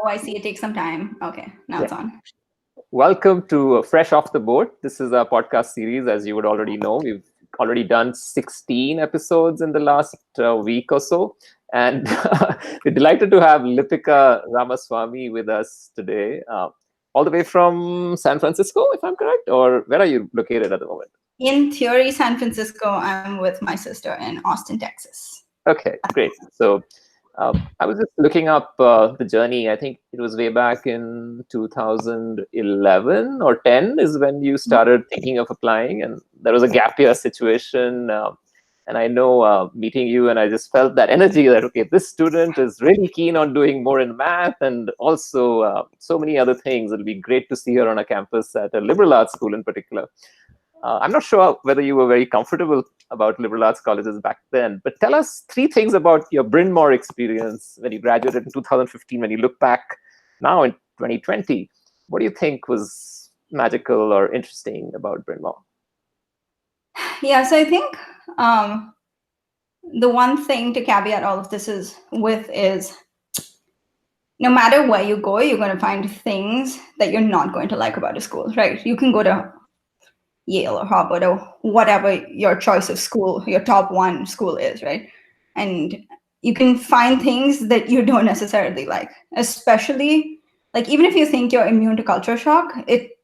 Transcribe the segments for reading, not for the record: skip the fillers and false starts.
Oh, I see. It takes some time. Okay, now Yeah. it's on. Welcome to Fresh Off the Boat. This is our podcast series. As you would already know, we've already done 16 episodes in the last week or so. And we're delighted to have Lipika Ramaswamy with us today, all the way from San Francisco, if I'm correct, or where are you located at the moment? In theory, San Francisco. I'm with my sister in Austin, Texas. Okay, great. So I was just looking up the journey. I think it was way back in 2011 or 10 is when you started thinking of applying, and there was a gap year situation. And I know meeting you, and I just felt that energy that, okay, this student is really keen on doing more in math and also so many other things. It'll be great to see her on a campus at a liberal arts school in particular. I'm not sure whether you were very comfortable about liberal arts colleges back then, but tell us three things about your Bryn Mawr experience when you graduated in 2015. When you look back now in 2020, what do you think was magical or interesting about Bryn Mawr? Yeah, so I think the one thing to caveat all of this is no matter where you go, you're going to find things that you're not going to like about a school, right? You can go to Yale or Harvard or whatever your choice of school, your top one school is, right? And you can find things that you don't necessarily like, especially like even if you think you're immune to culture shock, it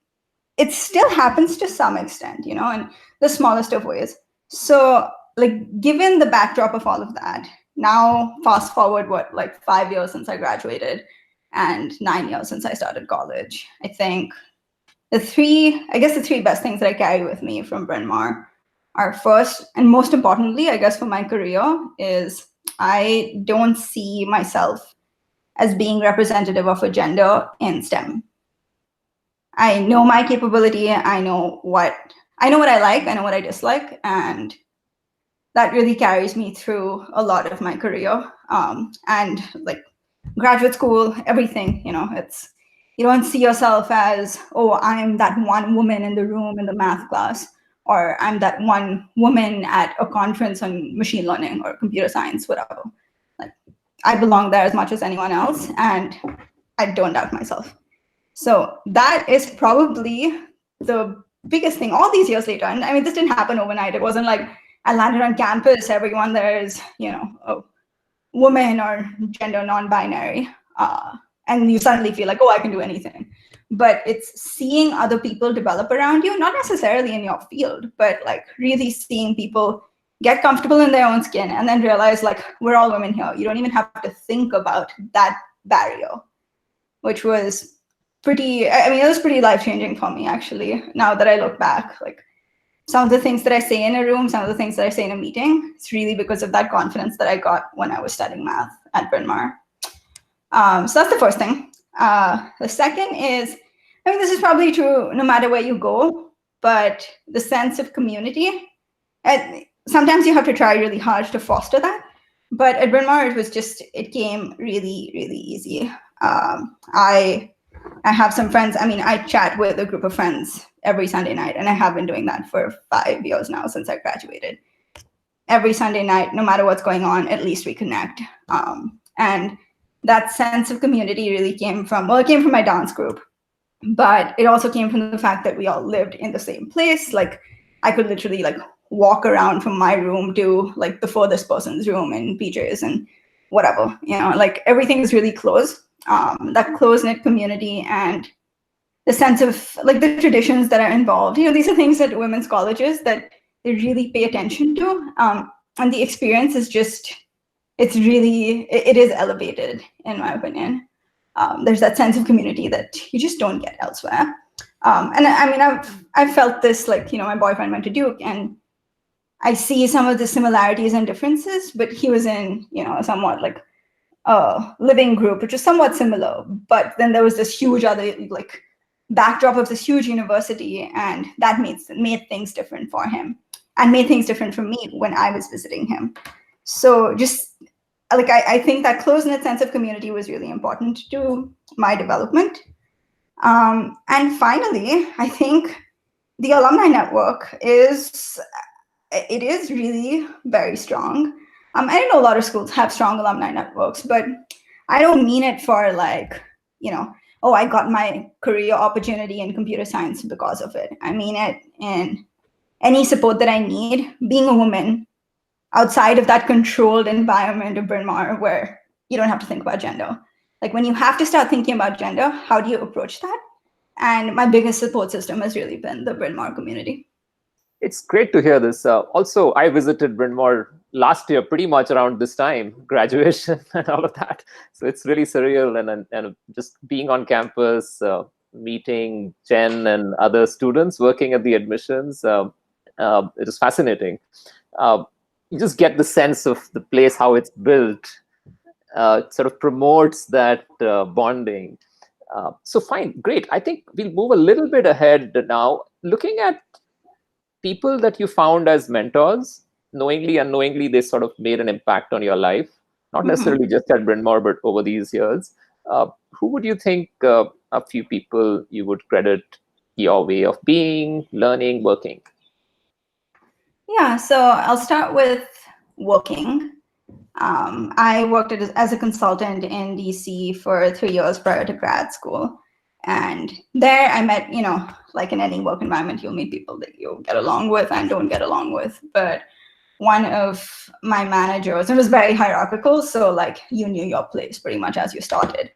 still happens to some extent, in the smallest of ways. So like given the backdrop of all of that, now fast forward like 5 years since I graduated and 9 years since I started college, I think the three best things that I carry with me from Bryn Mawr are, first and most importantly, I guess, for my career, is I don't see myself as being representative of a gender in STEM. I know my capability. I know what I like. I know what I dislike, and that really carries me through a lot of my career. And like graduate school, everything. It's you don't see yourself as, oh, I'm that one woman in the room in the math class, or I'm that one woman at a conference on machine learning or computer science, whatever. Like I belong there as much as anyone else, and I don't doubt myself. So that is probably the biggest thing all these years later. And I mean, this didn't happen overnight. It wasn't like I landed on campus, everyone there is, a woman or gender non-binary. And you suddenly feel like, oh, I can do anything. But it's seeing other people develop around you, not necessarily in your field, but like really seeing people get comfortable in their own skin and then realize like, we're all women here. You don't even have to think about that barrier, which was it was pretty life-changing for me, actually, now that I look back. Like some of the things that I say in a room, some of the things that I say in a meeting, it's really because of that confidence that I got when I was studying math at Bryn Mawr. So that's the first thing. The second is, I mean, this is probably true no matter where you go, but the sense of community. And sometimes you have to try really hard to foster that. But at Bryn Mawr, it came really, really easy. I have some friends. I mean, I chat with a group of friends every Sunday night, and I have been doing that for 5 years now since I graduated. Every Sunday night, no matter what's going on, at least we connect. And that sense of community really came from my dance group, but it also came from the fact that we all lived in the same place. Like I could literally like walk around from my room to like the furthest person's room in PJs and whatever, like everything is really close. That close-knit community and the sense of like the traditions that are involved, these are things at women's colleges that they really pay attention to. And the experience is it is elevated, in my opinion. There's that sense of community that you just don't get elsewhere. And I mean, I've felt this, like, my boyfriend went to Duke, and I see some of the similarities and differences, but he was in, somewhat like a living group, which is somewhat similar. But then there was this huge other like backdrop of this huge university, and that made things different for him and made things different for me when I was visiting him. So just like I think that close-knit sense of community was really important to my development. And finally, I think the alumni network is really very strong. I know a lot of schools have strong alumni networks, but I don't mean it for like oh, I got my career opportunity in computer science because of it. I mean it in any support that I need. Being a woman outside of that controlled environment of Bryn Mawr where you don't have to think about gender. Like when you have to start thinking about gender, how do you approach that? And my biggest support system has really been the Bryn Mawr community. It's great to hear this. Also, I visited Bryn Mawr last year, pretty much around this time, graduation and all of that. So it's really surreal, and just being on campus, meeting Jen and other students working at the admissions. It is fascinating. You just get the sense of the place, how it's built. It sort of promotes that bonding. So fine, great. I think we'll move a little bit ahead now, looking at people that you found as mentors. Knowingly, unknowingly, they sort of made an impact on your life, not necessarily just at Bryn Mawr, but over these years. Who would you think a few people you would credit your way of being, learning, working? Yeah, so I'll start with working. I worked as a consultant in DC for 3 years prior to grad school. And there I met, like in any work environment, you'll meet people that you get along with and don't get along with. But one of my managers, it was very hierarchical. So like you knew your place pretty much as you started.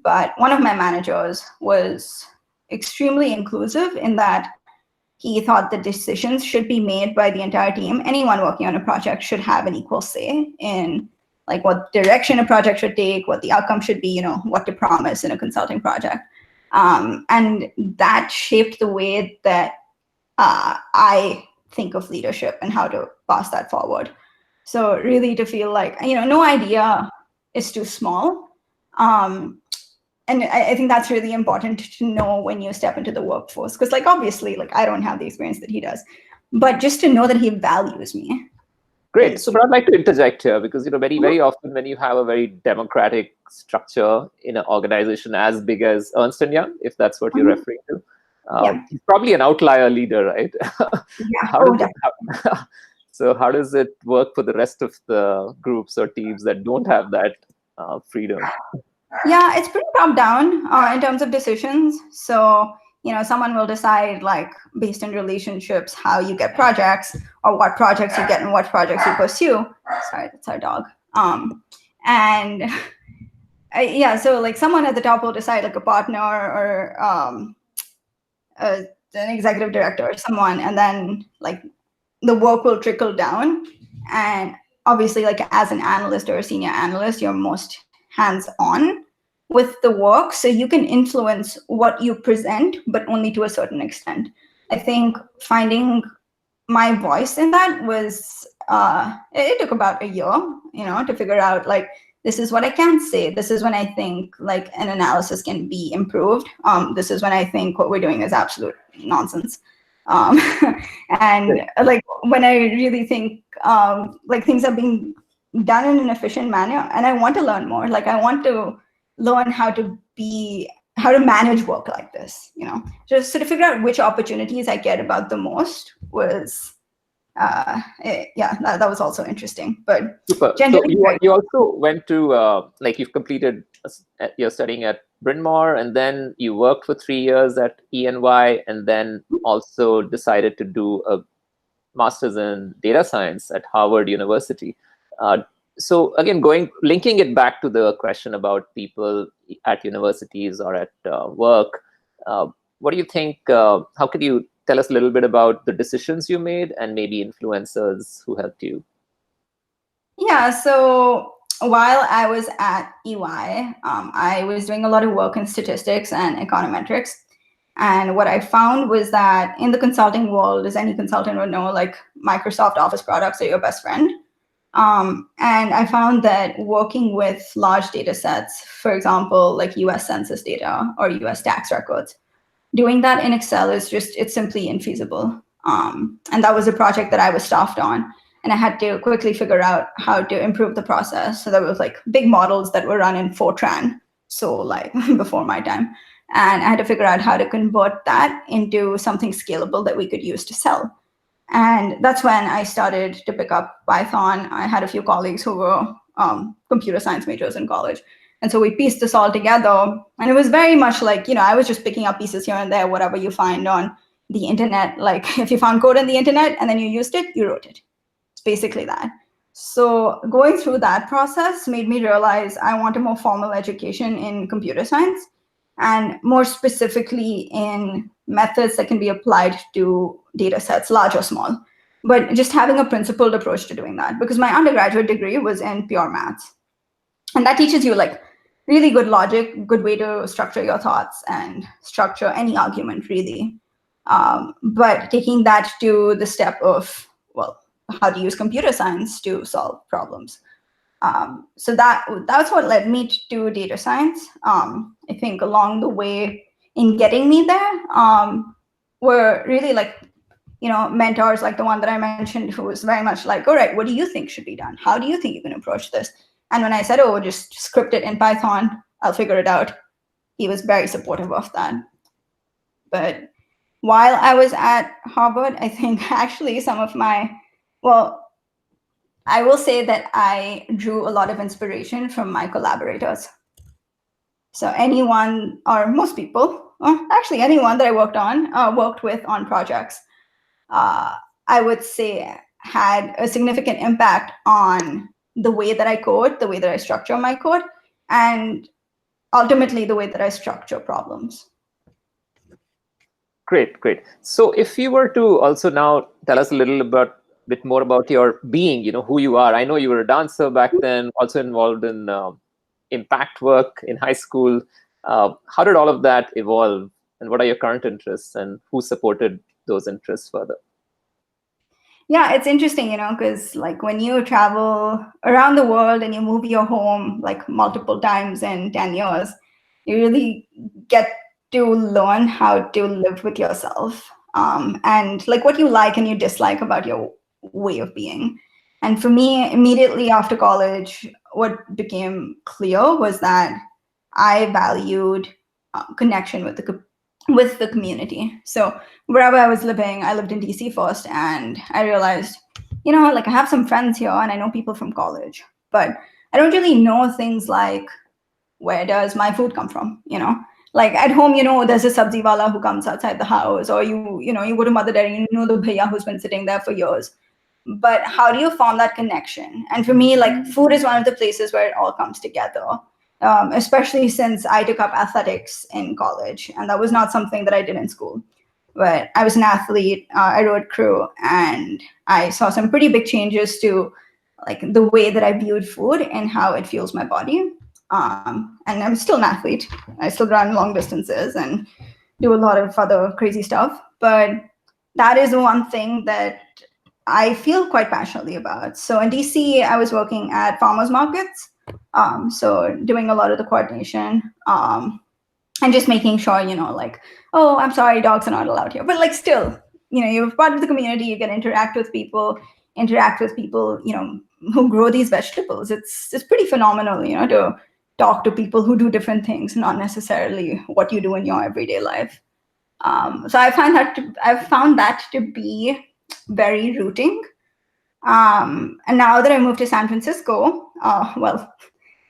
But one of my managers was extremely inclusive in that he thought the decisions should be made by the entire team. Anyone working on a project should have an equal say in like what direction a project should take, what the outcome should be, what to promise in a consulting project. And that shaped the way that I think of leadership and how to pass that forward. So really to feel like, no idea is too small. And I think that's really important to know when you step into the workforce, because like obviously like I don't have the experience that he does, but just to know that he values me. Great. So, but I'd like to interject here because very often when you have a very democratic structure in an organization as big as Ernst and Young, if that's what you're referring to, he's probably an outlier leader, right? Yeah. So how does it work for the rest of the groups or teams that don't have that freedom? Yeah, it's pretty top down in terms of decisions. So, someone will decide like based on relationships, how you get projects or what projects you get and what projects you pursue. Sorry, that's our dog. And yeah, so like someone at the top will decide like a partner or an executive director or someone, and then like the work will trickle down. And obviously like as an analyst or a senior analyst, you're most hands-on with the work, so you can influence what you present, but only to a certain extent. I think finding my voice in that was it took about a year, to figure out like this is what I can say, this is when I think like an analysis can be improved, this is when I think what we're doing is absolute nonsense. And like when I really think like things are being done in an efficient manner, and I want to learn more, like I want to learn how to manage work like this, just to figure out which opportunities I cared about the most was that was also interesting. But super. So you also went to like you've completed you're studying at Bryn Mawr, and then you worked for 3 years at ENY, and then also decided to do a master's in data science at Harvard University. So again, linking it back to the question about people at universities or at work, what do you think? How could you tell us a little bit about the decisions you made and maybe influencers who helped you? Yeah, so while I was at EY, I was doing a lot of work in statistics and econometrics. And what I found was that in the consulting world, as any consultant would know, like Microsoft Office products are your best friend. And I found that working with large data sets, for example, like US Census data or US tax records, doing that in Excel it's simply infeasible. And that was a project that I was staffed on. And I had to quickly figure out how to improve the process. So there was like big models that were run in Fortran, so like before my time. And I had to figure out how to convert that into something scalable that we could use to sell. And that's when I started to pick up Python. I had a few colleagues who were computer science majors in college. And so we pieced this all together. And it was very much like, I was just picking up pieces here and there, whatever you find on the internet. Like if you found code on the internet and then you used it, you wrote it. It's basically that. So going through that process made me realize I want a more formal education in computer science, and more specifically in methods that can be applied to data sets, large or small. But just having a principled approach to doing that, because my undergraduate degree was in pure maths. And that teaches you like really good logic, good way to structure your thoughts and structure any argument, really. But taking that to the step of, well, how to use computer science to solve problems. So that's what led me to data science. I think along the way in getting me there were really like, mentors like the one that I mentioned, who was very much like, all right, what do you think should be done? How do you think you can approach this? And when I said, oh, just script it in Python, I'll figure it out, he was very supportive of that. But while I was at Harvard, I think actually some of my, well, I will say that I drew a lot of inspiration from my collaborators. So anyone, or most people, actually anyone that I worked with on projects, I would say had a significant impact on the way that I code, the way that I structure my code, and ultimately the way that I structure problems. Great, great. So if you were to also now tell us a bit more about your being, who you are. I know you were a dancer back then, also involved in impact work in high school. How did all of that evolve, and what are your current interests, and who supported those interests further? Yeah, it's interesting, because like when you travel around the world and you move your home like multiple times in 10 years, you really get to learn how to live with yourself, and like what you like and you dislike about your way of being. And for me, immediately after college, what became clear was that I valued connection with the community. So wherever I was living, I lived in DC first, and I realized, like I have some friends here and I know people from college, but I don't really know things like, where does my food come from? Like at home, there's a sabzi wala who comes outside the house, or you go to Mother Dairy, the bhaiya who's been sitting there for years. But how do you form that connection? And for me, like food is one of the places where it all comes together. Especially since I took up athletics in college, and that was not something that I did in school. But I was an athlete, I rode crew, and I saw some pretty big changes to like the way that I viewed food and how it fuels my body. And I'm still an athlete. I still run long distances and do a lot of other crazy stuff. But that is one thing that I feel quite passionately about. So in DC, I was working at farmers markets. So doing a lot of the coordination, and just making sure, like, oh, I'm sorry, dogs are not allowed here. But like still, you're part of the community, you can interact with people, who grow these vegetables. It's pretty phenomenal, to talk to people who do different things, not necessarily what you do in your everyday life. So I've found that to be very rooting. And now that I moved to San Francisco, well,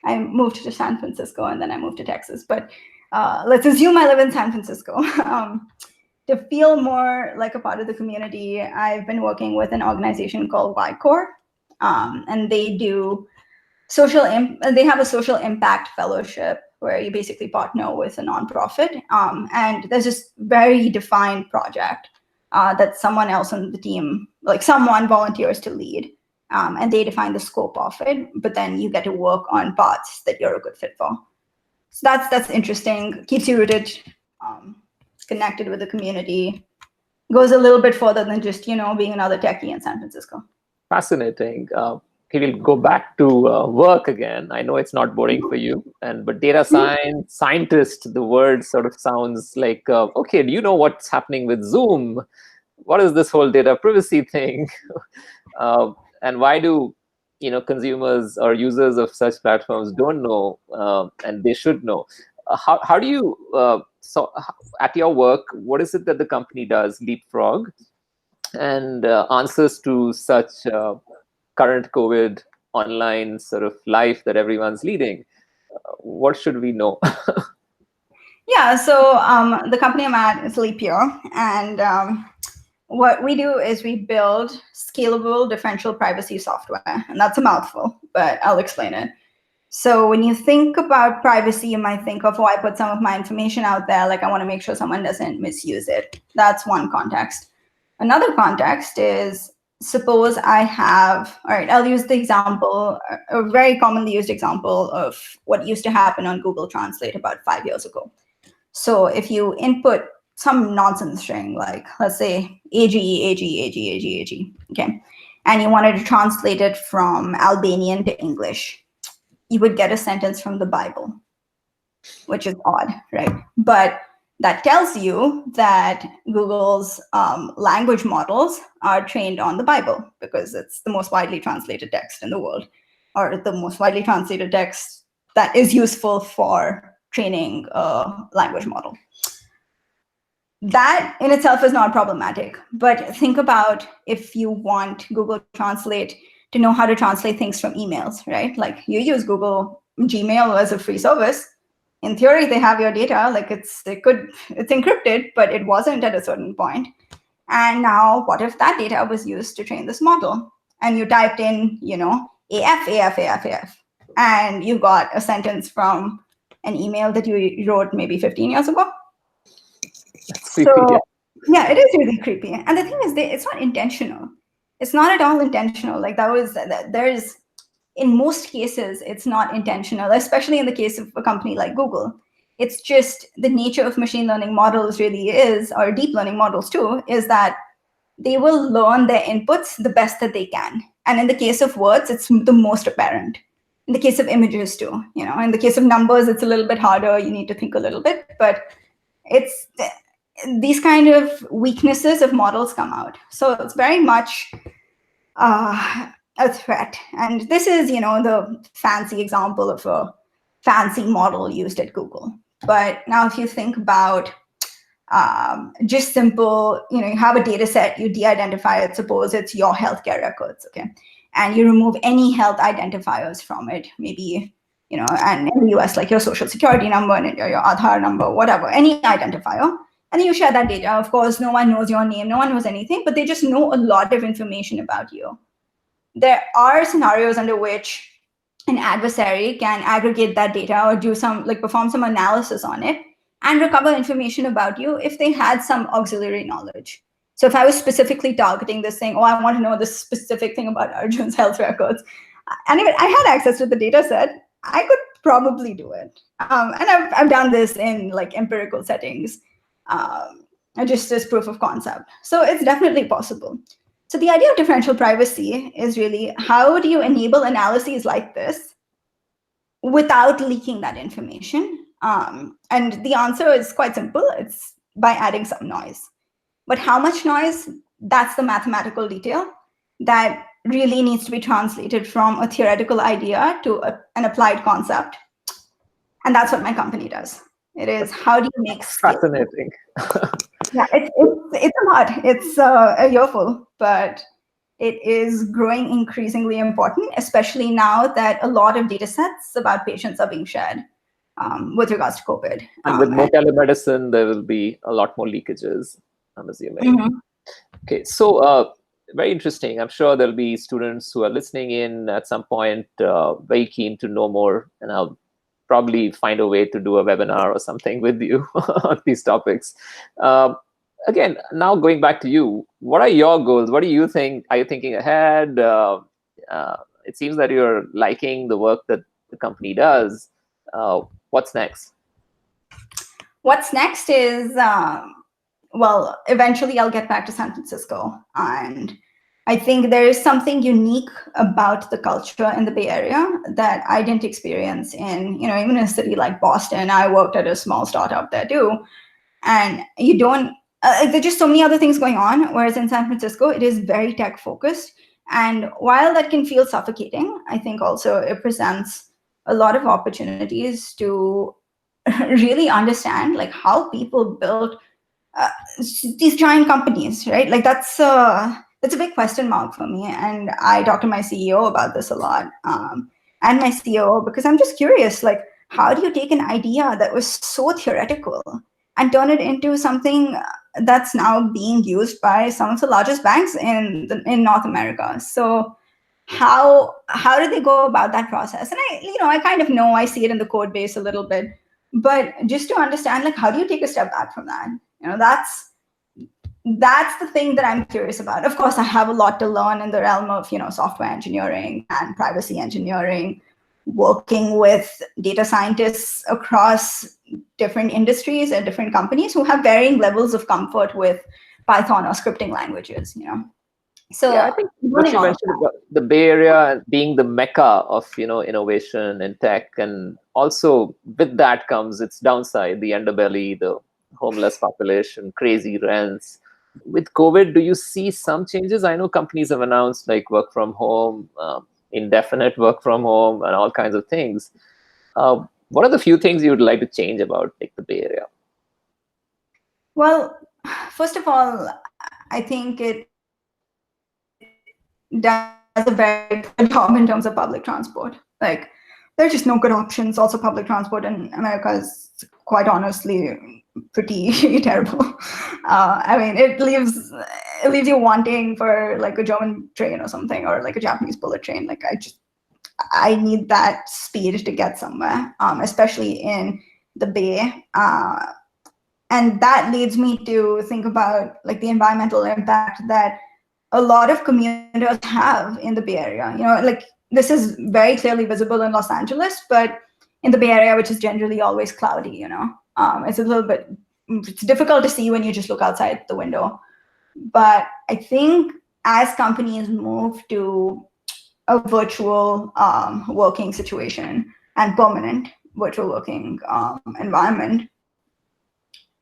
I moved to San Francisco and then I moved to Texas, but let's assume I live in San Francisco. To feel more like a part of the community, I've been working with an organization called YCore, and they have a social impact fellowship where you basically partner with a nonprofit, and there's this very defined project that someone else on the team, like someone volunteers to lead, and they define the scope of it, but then you get to work on parts that you're a good fit for. So that's interesting, keeps you rooted, connected with the community, goes a little bit further than just being another techie in San Francisco. Fascinating. Okay, we'll go back to work again. I know it's not boring for you, but data science, scientist, the word sort of sounds like, okay, do you know what's happening with Zoom? What is this whole data privacy thing? And why do consumers or users of such platforms don't know, and they should know? How do you so at your work, what is it that the company does, Leapfrog, and answers to such current COVID online sort of life that everyone's leading? what should we know? Yeah, so the company I'm at is LeapYear, and what we do is we build scalable differential privacy software, and that's a mouthful, but I'll explain it. So when you think about privacy, you might think of, oh, I put some of my information out there, like I want to make sure someone doesn't misuse it. That's one context. Another context is, suppose I have, all right, I'll use the example, a very commonly used example of what used to happen on Google Translate about 5 years ago. So if you input some nonsense string, like let's say AG, okay, and you wanted to translate it from Albanian to English, you would get a sentence from the Bible, which is odd, right? But that tells you that Google's language models are trained on the Bible because it's the most widely translated text in the world, or the most widely translated text that is useful for training a language model. That in itself is not problematic, but think about if you want Google Translate to know how to translate things from emails, right? Like you use Google Gmail as a free service. In theory, they have your data, like it's encrypted, but it wasn't at a certain point. And now what if that data was used to train this model? And you typed in, AF, and you got a sentence from an email that you wrote maybe 15 years ago. That's creepy. So yeah, it is really creepy. And the thing is, it's not intentional. It's not at all intentional. Like there's, in most cases, it's not intentional, especially in the case of a company like Google. It's just the nature of machine learning models really is, or deep learning models too, is that they will learn their inputs the best that they can. And in the case of words, it's the most apparent. In the case of images too, in the case of numbers, it's a little bit harder. You need to think a little bit, but it's these kind of weaknesses of models come out. So it's very much a threat. And this is, the fancy example of a fancy model used at Google. But now if you think about just simple, you have a data set, you de-identify it, suppose it's your healthcare records, okay? And you remove any health identifiers from it, maybe, and in the US, like your social security number and your Aadhaar number, whatever, any identifier. And then you share that data. Of course, no one knows your name, no one knows anything, but they just know a lot of information about you. There are scenarios under which an adversary can aggregate that data or do some, perform some analysis on it and recover information about you if they had some auxiliary knowledge. So if I was specifically targeting this thing, I want to know this specific thing about Arjun's health records, and if I had access to the data set, I could probably do it. And I've done this in empirical settings, just as proof of concept. So it's definitely possible. So the idea of differential privacy is really, how do you enable analyses like this without leaking that information? And the answer is quite simple. It's by adding some noise. But how much noise? That's the mathematical detail that really needs to be translated from a theoretical idea to an applied concept. And that's what my company does. It is, how do you make fascinating? Yeah, it's a lot. It's a yearful, but it is growing increasingly important, especially now that a lot of data sets about patients are being shared with regards to COVID. And with more telemedicine, there will be a lot more leakages, I'm assuming. Mm-hmm. Okay, so very interesting. I'm sure there'll be students who are listening in at some point, very keen to know more, and I'll probably find a way to do a webinar or something with you on these topics. Again, now going back to you, what are your goals? What do you think? Are you thinking ahead? It seems that you're liking the work that the company does. What's next? What's next is, well, eventually I'll get back to San Francisco. And I think there is something unique about the culture in the Bay Area that I didn't experience in, even in a city like Boston. I worked at a small startup there too. And you don't, there's just so many other things going on. Whereas in San Francisco, it is very tech focused. And while that can feel suffocating, I think also it presents a lot of opportunities to really understand how people build these giant companies, right? That's a big question mark for me. And I talk to my CEO about this a lot, and my COO, because I'm just curious, how do you take an idea that was so theoretical and turn it into something that's now being used by some of the largest banks in North America? So how do they go about that process? And I kind of know, I see it in the code base a little bit, but just to understand, like, how do you take a step back from that? That's the thing that I'm curious about. Of course, I have a lot to learn in the realm of software engineering and privacy engineering, working with data scientists across different industries and different companies who have varying levels of comfort with Python or scripting languages. Yeah, So I think what learning you all of mentioned about the Bay Area being the mecca of innovation and tech, and also with that comes its downside, the underbelly, the homeless population, crazy rents. With COVID, do you see some changes? I know companies have announced like work from home, indefinite work from home, and all kinds of things. What are the few things you would like to change about like the Bay Area? Well, first of all, I think it does a very poor job in terms of public transport. Like, there are just no good options. Also, public transport in America is quite honestly pretty terrible. I mean, it leaves you wanting for like a German train or something, or like a Japanese bullet train. Like, I need that speed to get somewhere, especially in the Bay. And that leads me to think about like the environmental impact that a lot of commuters have in the Bay Area. Like, this is very clearly visible in Los Angeles, but in the Bay Area, which is generally always cloudy, it's a little bit, it's difficult to see when you just look outside the window. But I think as companies move to a virtual working situation and permanent virtual working environment,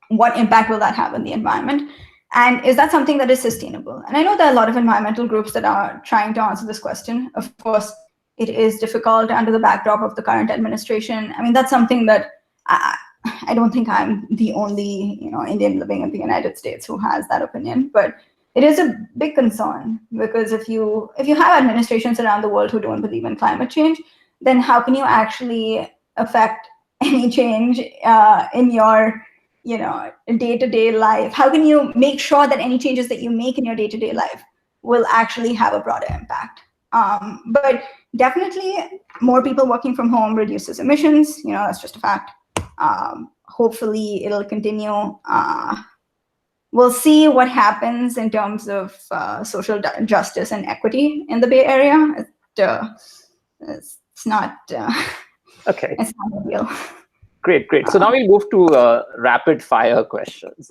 what impact will that have on the environment? And is that something that is sustainable? And I know there are a lot of environmental groups that are trying to answer this question. Of course, it is difficult under the backdrop of the current administration. I mean, that's something that I don't think I'm the only Indian living in the United States who has that opinion, but it is a big concern, because if you have administrations around the world who don't believe in climate change, then how can you actually affect any change in your day-to-day life? How can you make sure that any changes that you make in your day-to-day life will actually have a broader impact? But definitely, more people working from home reduces emissions. That's just a fact. Hopefully, it'll continue. We'll see what happens in terms of social justice and equity in the Bay Area. It's not. Okay. It's not a deal. Great. So now we'll move to rapid fire questions.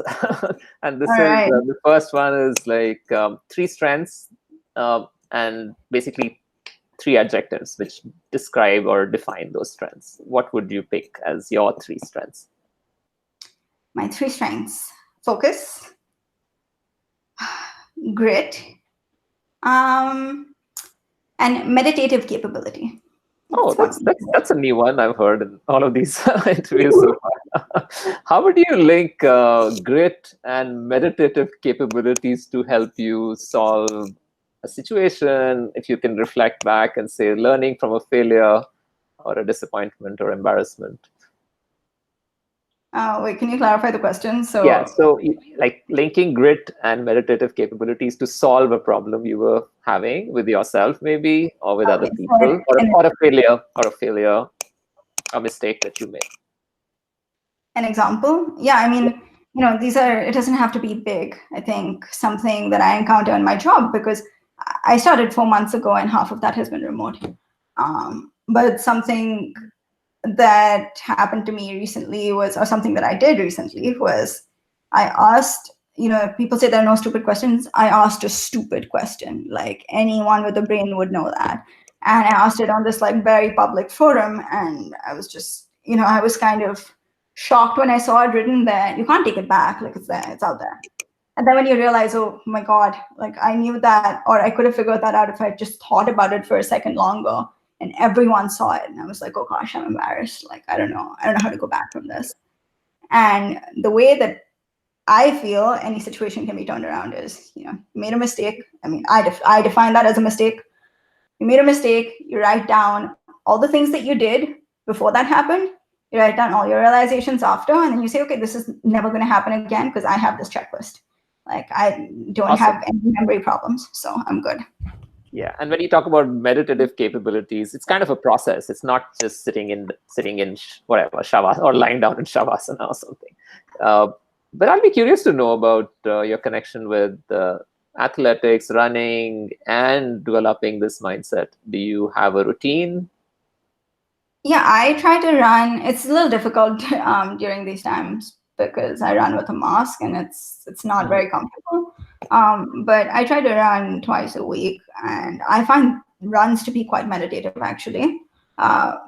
And this is Right. the first one is like three strengths and basically three adjectives which describe or define those strengths. What would you pick as your three strengths? My three strengths: focus, grit, and meditative capability. Oh, that's a new one I've heard in all of these interviews so far. How would you link grit and meditative capabilities to help you solve a situation? If you can reflect back and say, learning from a failure or a disappointment or embarrassment. Wait, can you clarify the question? Yeah, so like linking grit and meditative capabilities to solve a problem you were having with yourself, maybe, or with other people, or a failure, a mistake that you made. An example? Yeah, I mean, it doesn't have to be big. I think something that I encounter in my job, because I started 4 months ago and half of that has been remote. But something that happened to me recently or something that I did recently was, I asked, people say there are no stupid questions. I asked a stupid question, like anyone with a brain would know that. And I asked it on this like very public forum, and I was just, I was kind of shocked when I saw it written there. You can't take it back, like it's there, it's out there. And then when you realize, oh my God, like I knew that, or I could have figured that out if I just thought about it for a second longer, and everyone saw it. And I was like, oh gosh, I'm embarrassed. Like, I don't know how to go back from this. And the way that I feel any situation can be turned around is, you made a mistake. I mean, I define that as a mistake. You made a mistake, you write down all the things that you did before that happened, You write down all your realizations after, and then you say, okay, this is never going to happen again because I have this checklist. Like I don't Awesome. have any memory problems, so I'm good. Yeah, and when you talk about meditative capabilities, it's kind of a process. It's not just sitting in whatever shavasana or lying down in shavasana or something. Uh, but I'll be curious to know about your connection with athletics, running, and developing this mindset. Do you have a routine? Yeah, I try to run. It's a little difficult during these times because I run with a mask and it's not Mhm. very comfortable. But I try to run twice a week, and I find runs to be quite meditative actually,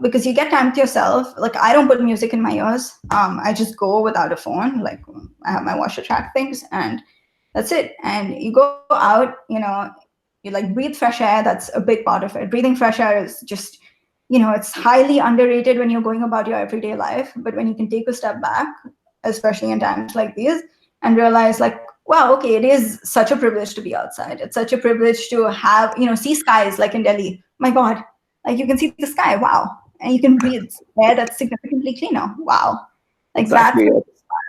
because you get time to yourself. Like I don't put music in my ears. I just go without a phone. Like I have my watch to track things, and that's it. And you go out, you like breathe fresh air. That's a big part of it. Breathing fresh air is just, it's highly underrated when you're going about your everyday life. But when you can take a step back, especially in times like these, and realize, like, wow, okay, it is such a privilege to be outside. It's such a privilege to have, see skies like in Delhi. My God, like you can see the sky. Wow. And you can breathe air that's significantly cleaner. Wow. Like that Exactly. for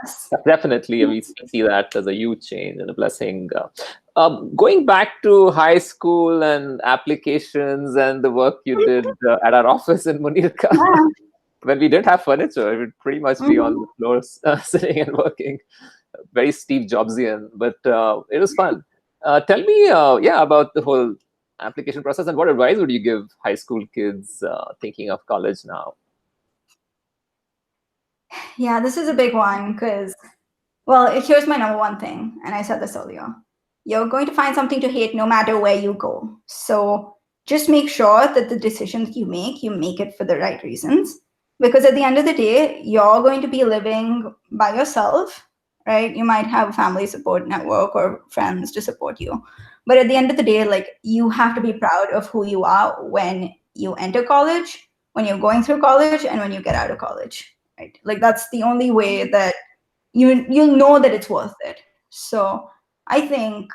us. Definitely, we see that as a huge change and a blessing. Going back to high school and applications and the work you did at our office in Munirka, Yeah. when we didn't have furniture, it would pretty much be on Mhm. the floors, sitting and working. Very Steve Jobsian, but it was fun. Tell me, yeah, about the whole application process, and what advice would you give high school kids thinking of college now? Yeah, this is a big one because, well, here's my number one thing, and I said this earlier. You're going to find something to hate no matter where you go. So just make sure that the decisions you make it for the right reasons. Because at the end of the day, you're going to be living by yourself, right? You might have a family support network or friends to support you. But at the end of the day, like you have to be proud of who you are when you enter college, when you're going through college, and when you get out of college, right? Like that's the only way that you'll know that it's worth it. So I think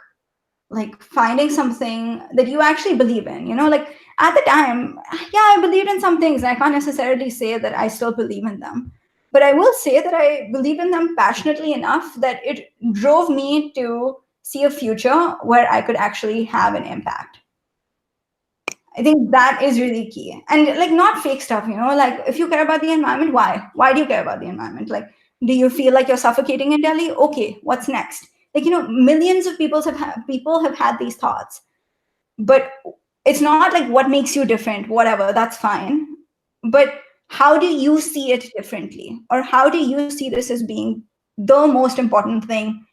like finding something that you actually believe in, like at the time, yeah, I believed in some things. I can't necessarily say that I still believe in them, but I will say that I believe in them passionately enough that it drove me to see a future where I could actually have an impact. I think that is really key. And like not fake stuff, like if you care about the environment, why? Why do you care about the environment? Like, do you feel like you're suffocating in Delhi? Okay, what's next? Like, millions of people have had these thoughts. But it's not like what makes you different, whatever, that's fine. But how do you see it differently? Or how do you see this as being the most important thing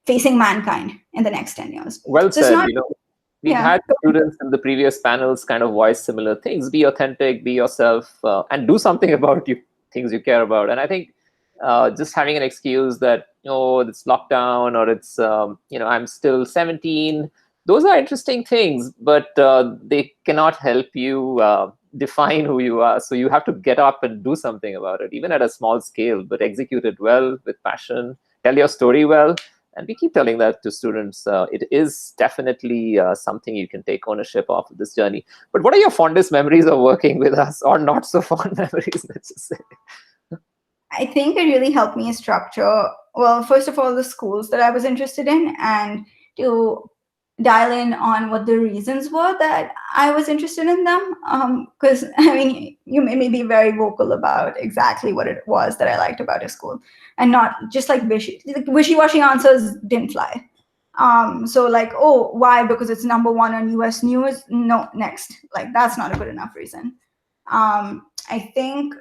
facing mankind in the next 10 years? Well So it's said. not, We've yeah. had students in the previous panels kind of voice similar things: be authentic, be yourself, and do something about you things you care about. And I think just having an excuse that, oh, it's lockdown, or it's I'm still 17, those are interesting things, but they cannot help you define who you are. So you have to get up and do something about it, even at a small scale, but execute it well with passion, tell your story well. And we keep telling that to students. It is definitely something you can take ownership of this journey. But what are your fondest memories of working with us, or not so fond memories, let's just say? I think it really helped me structure, well, first of all, the schools that I was interested in, and to dial in on what the reasons were that I was interested in them. Because, I mean, you made me be very vocal about exactly what it was that I liked about a school, and not just like wishy-washy answers didn't fly. So like, oh, why? Because it's number one on US news? No, next. Like, that's not a good enough reason. I think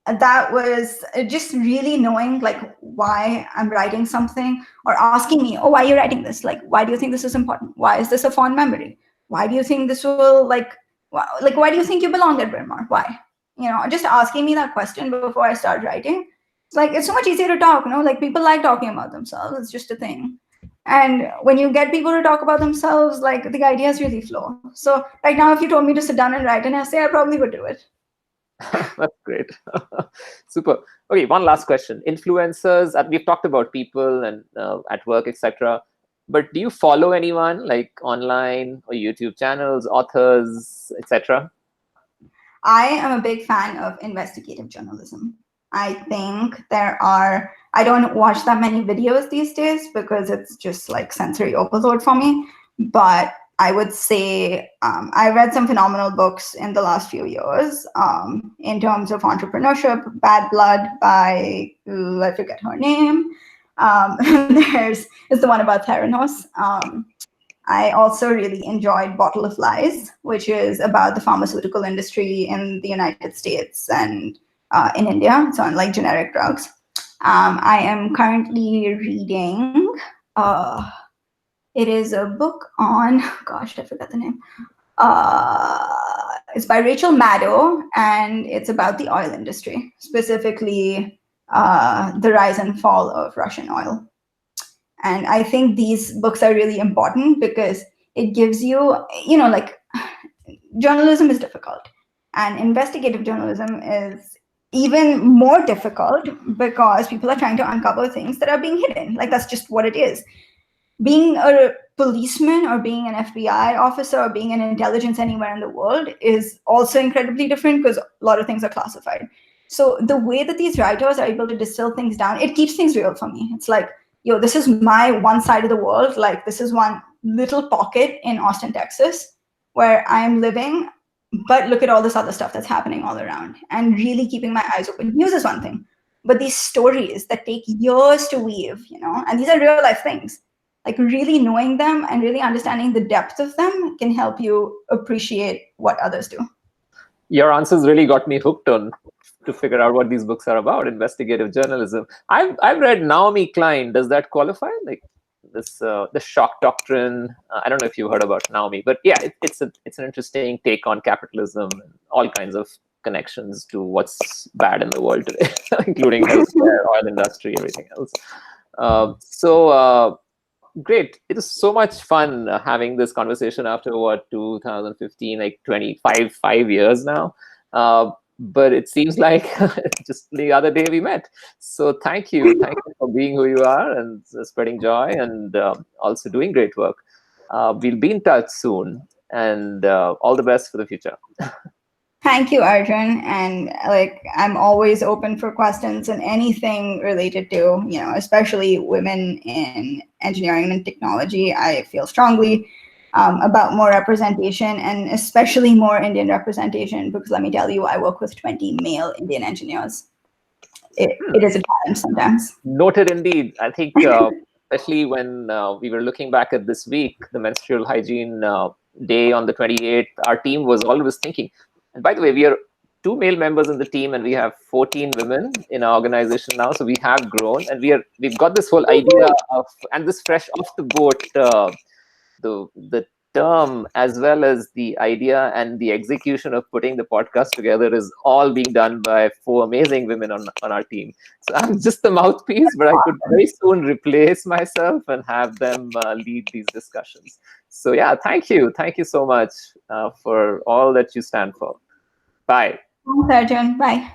that was just really knowing like why I'm writing something, or asking me, oh, why are you writing this? Like, why do you think this is important? Why is this a fond memory? Why do you think this will like why do you think you belong at Bryn Mawr? Why? Just asking me that question before I start writing. It's like it's so much easier to talk, like people like talking about themselves. It's just a thing. And when you get people to talk about themselves, like the ideas really flow. So right now, if you told me to sit down and write an essay, I probably would do it. That's great. Super. Okay, one last question. Influencers, we've talked about people and at work, etc. But do you follow anyone like online or YouTube channels, authors, etc.? I am a big fan of investigative journalism. I think I don't watch that many videos these days because it's just like sensory overload for me. But I would say I read some phenomenal books in the last few years in terms of entrepreneurship. Bad Blood by, I forget her name. Is the one about Theranos. I also really enjoyed Bottle of Lies, which is about the pharmaceutical industry in the United States and in India. It's on like generic drugs. I am currently reading. Uh, it is a book on. Gosh, I forgot the name. It's by Rachel Maddow, and it's about the oil industry, specifically the rise and fall of Russian oil. And I think these books are really important because it gives you, like journalism is difficult, and investigative journalism is even more difficult because people are trying to uncover things that are being hidden. Like that's just what it is. Being a policeman or being an FBI officer or being an intelligence anywhere in the world is also incredibly different because a lot of things are classified. So the way that these writers are able to distill things down, it keeps things real for me. It's like, yo, this is my one side of the world. Like this is one little pocket in Austin, Texas, where I am living, but look at all this other stuff that's happening all around, and really keeping my eyes open. News is one thing, but these stories that take years to weave, and these are real life things, like really knowing them and really understanding the depth of them can help you appreciate what others do. Your answers really got me hooked on to figure out what these books are about. Investigative journalism. I've read Naomi Klein. Does that qualify? Like this the shock doctrine. I don't know if you heard about Naomi, but yeah, it's an interesting take on capitalism and all kinds of connections to what's bad in the world today, including healthcare, oil industry, everything else. Great. It is so much fun having this conversation after what, 2015, like 5 years now. But it seems like just the other day we met. So thank you. Thank you for being who you are and spreading joy and also doing great work. We'll be in touch soon, and all the best for the future. Thank you, Arjun. And like, I'm always open for questions and anything related to, especially women in engineering and technology. I feel strongly about more representation, and especially more Indian representation, because let me tell you, I work with 20 male Indian engineers. It is a challenge sometimes. Noted indeed. I think, especially when we were looking back at this week, the menstrual hygiene day on the 28th, our team was always thinking, and by the way, we are 2 male members in the team, and we have 14 women in our organization now. So we have grown, and we've got this whole idea of, and this fresh off the boat, the term as well as the idea and the execution of putting the podcast together is all being done by 4 amazing women on our team. So I'm just the mouthpiece, but I could very soon replace myself and have them lead these discussions. So yeah, thank you so much for all that you stand for. Bye. Thanks, Arjun. Bye.